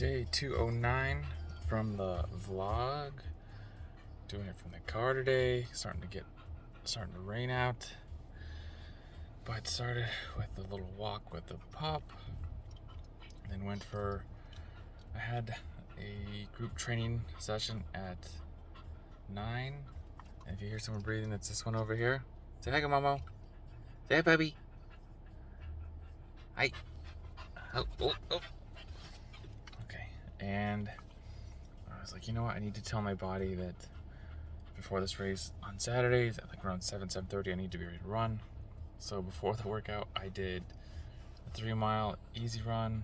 Day 209 from the vlog. Doing it from the car today. Starting to rain out. But started with a little walk with the pup. Then I had a group training session at 9. And if you hear someone breathing, it's this one over here. Say hi, Momo. Say hi, puppy. Hi. Oh. Okay. And I was like, you know what? I need to tell my body that before this race on Saturdays at like around 7:30, I need to be ready to run. So before the workout, I did a 3-mile easy run.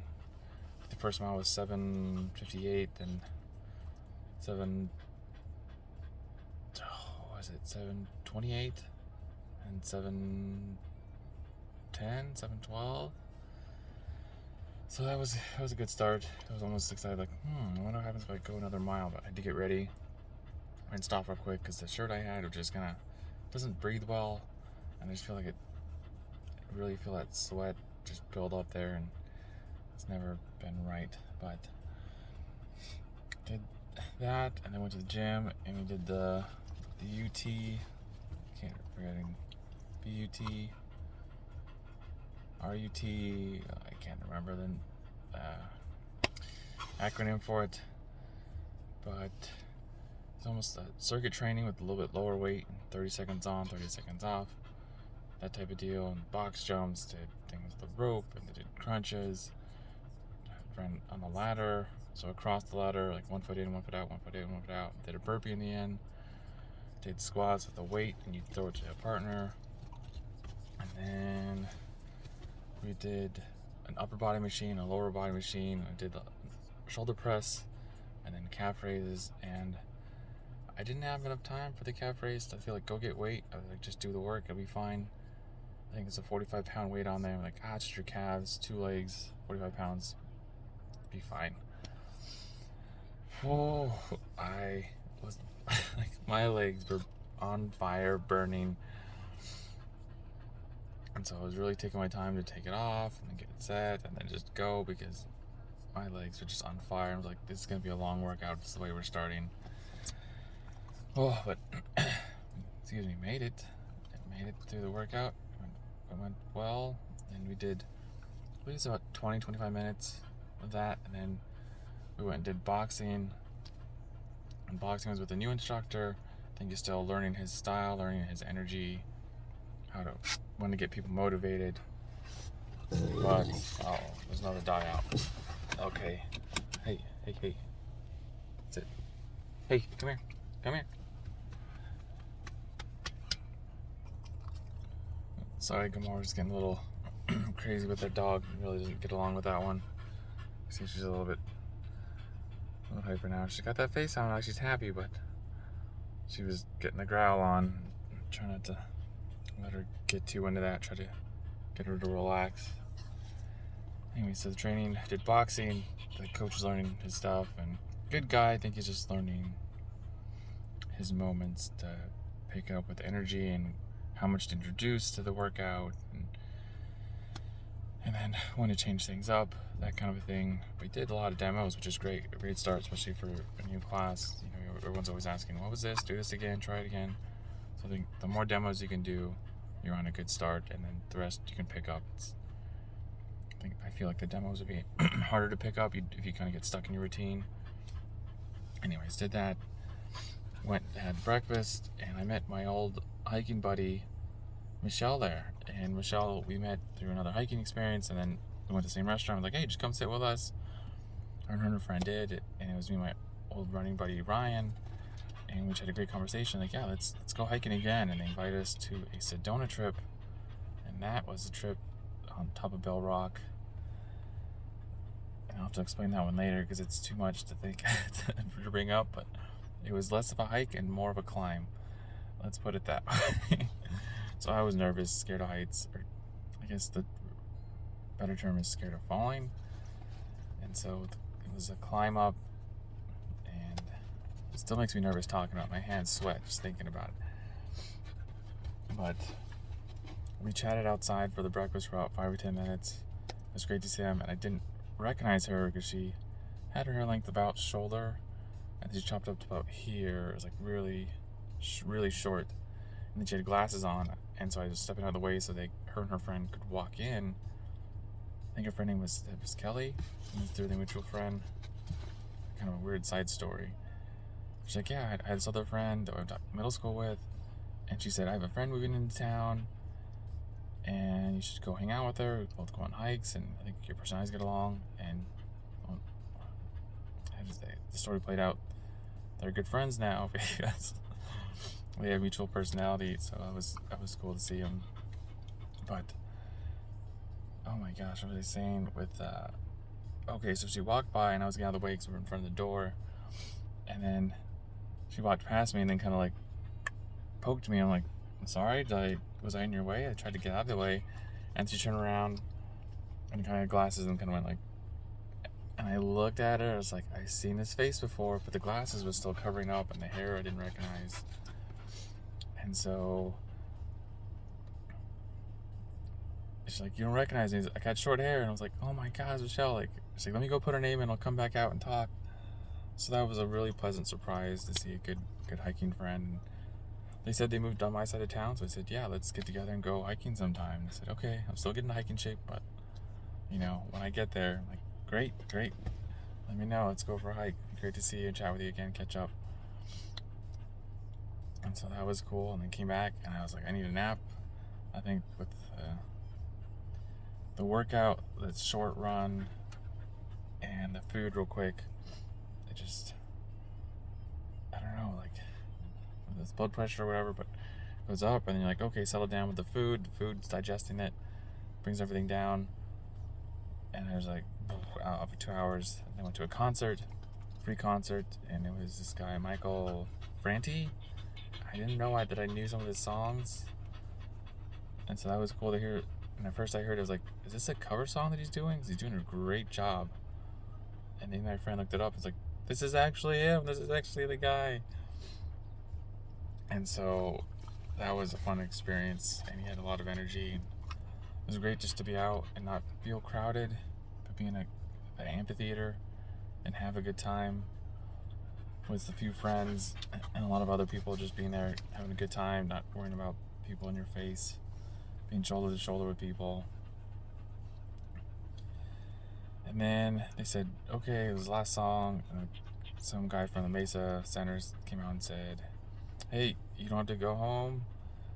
The first mile was 7:58, then 7:28, and 7:10, 7:12. So that was a good start. I was almost excited, like, I wonder what happens if I go another mile. But I had to get ready and stop real quick because the shirt I had, which just kind of doesn't breathe well, and I just feel like I really feel that sweat just build up there, and it's never been right. But did that, and then went to the gym, and we did the UT. BUT. RUT, I can't remember the acronym for it, but it's almost a circuit training with a little bit lower weight, 30 seconds on, 30 seconds off, that type of deal. And box jumps, did things with the rope, and they did crunches, ran on the ladder, so across the ladder, like 1 foot in, 1 foot out, 1 foot in, 1 foot out. Did a burpee in the end, did squats with a weight, and you throw it to a partner. And then we did an upper body machine, a lower body machine. I did the shoulder press and then calf raises, and I didn't have enough time for the calf raise. I feel like go get weight. I was like, just do the work, it'll be fine. I think it's a 45-pound weight on there. I'm like, it's just your calves, 2 legs, 45 pounds, be fine. Oh, I was like, my legs were on fire, burning. And so I was really taking my time to take it off and then get it set and then just go, because my legs were just on fire. I was like, this is going to be a long workout. This is the way we're starting. Oh, but, excuse me, made it. I made it through the workout. It went well. And we did, I believe it's about 20-25 minutes of that. And then we went and did boxing. And boxing was with a new instructor. I think he's still learning his style, learning his energy, when to get people motivated. But there's another die out. Okay. Hey. That's it. Hey, come here. Sorry, Gamora's getting a little crazy with that dog. Really doesn't get along with that one. See, she's a little hyper now. She's got that face on like she's happy, but she was getting the growl on. Trying not to let her get too into that. Try to get her to relax. Anyway, so the training, did boxing. The coach was learning his stuff, and good guy. I think he's just learning his moments to pick up with energy and how much to introduce to the workout, and then when to change things up, that kind of a thing. We did a lot of demos, which is great. A great start, especially for a new class. You know, everyone's always asking, what was this? Do this again, try it again. So I think the more demos you can do, you're on a good start, and then the rest you can pick up. I feel like the demos would be harder to pick up if you kind of get stuck in your routine. Anyways, did that. Had breakfast, and I met my old hiking buddy, Michelle, there. And Michelle, we met through another hiking experience, and then we went to the same restaurant. I was like, hey, just come sit with us. Her and her friend did, and it was me and my old running buddy, Ryan. And we just had a great conversation. Like, yeah, let's go hiking again. And they invited us to a Sedona trip. And that was a trip on top of Bell Rock. And I'll have to explain that one later because it's too much to think to bring up. But it was less of a hike and more of a climb. Let's put it that way. So I was nervous, scared of heights. Or I guess the better term is scared of falling. And so it was a climb up. And it still makes me nervous talking about it. My hands sweat just thinking about it. But we chatted outside for the breakfast for about 5 or 10 minutes. It was great to see them, and I didn't recognize her because she had her hair length about shoulder, and she chopped up to about here. It was like really, really short. And then she had glasses on, and so I was stepping out of the way so her and her friend could walk in. I think her friend name was Kelly, and through the mutual friend. Kind of a weird side story. She's like, yeah, I had this other friend that I went to middle school with, and she said, I have a friend moving into town, and you should go hang out with her. We both go on hikes, and I think your personalities get along. And well, the story played out. They're good friends now because we have mutual personality. So that was cool to see them. But oh my gosh, what was I saying with? Okay, so she walked by, and I was getting out of the way because we were in front of the door, and then she walked past me, and then kind of like poked me. I'm like, I'm sorry, was I in your way? I tried to get out of the way, and she turned around and kind of glasses and kind of went like, and I looked at her. I was like, I've seen this face before, but the glasses was still covering up, and the hair I didn't recognize. And so she's like, you don't recognize me? I got short hair, and I was like, oh my gosh, Michelle! Like, she's like, let me go put her name in. I'll come back out and talk. So that was a really pleasant surprise to see a good hiking friend. They said they moved on my side of town, so I said, yeah, let's get together and go hiking sometime. They said, okay, I'm still getting hiking shape, but, when I get there, I'm like, great, let me know, let's go for a hike. Great to see you and chat with you again, catch up. And so that was cool, and then came back, and I was like, I need a nap. I think with the workout, the short run, and the food real quick, I don't know, like, this blood pressure or whatever, but it goes up, and then you're like, okay, settle down with the food's digesting it, brings everything down, and there's like, out for 2 hours. And I went to a concert, free concert, and it was this guy, Michael Franti. I didn't know that I knew some of his songs, and so that was cool to hear. And at first I heard, I was like, is this a cover song that he's doing? 'Cause he's doing a great job. And then my friend looked it up, it's like, this is actually him, this is actually the guy. And so that was a fun experience, and he had a lot of energy. It was great just to be out and not feel crowded, but be in an amphitheater and have a good time with a few friends and a lot of other people, just being there, having a good time, not worrying about people in your face, being shoulder to shoulder with people. And then they said, okay, it was the last song, and some guy from the Mesa Centers came out and said, hey, you don't have to go home.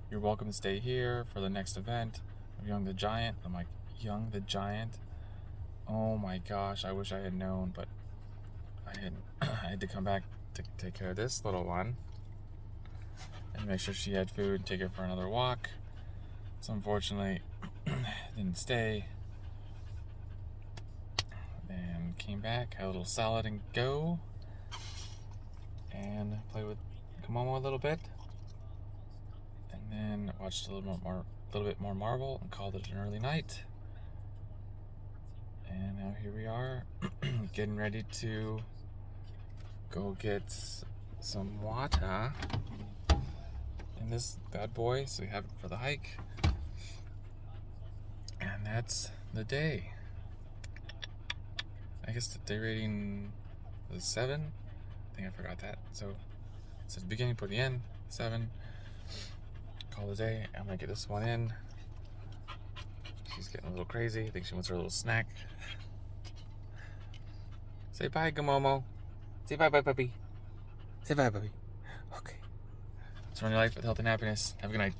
You're welcome to stay here for the next event of Young the Giant. I'm like, Young the Giant? Oh my gosh, I wish I had known, but I had to come back to take care of this little one and make sure she had food, take her for another walk. So unfortunately, didn't stay. Then came back, had a little salad and go, and played with Komomo a little bit, and then watched a little bit more Marvel and called it an early night. And now here we are, getting ready to go get some water in this bad boy, so we have it for the hike. And that's the day. I guess the day rating was 7. I think I forgot that. So it's the beginning, put the end, 7. Call it a day. I'm gonna get this one in. She's getting a little crazy. I think she wants her little snack. Say bye, Gamomo. Say bye, puppy. Say bye, puppy. Okay. So run your life with health and happiness. Have a good night.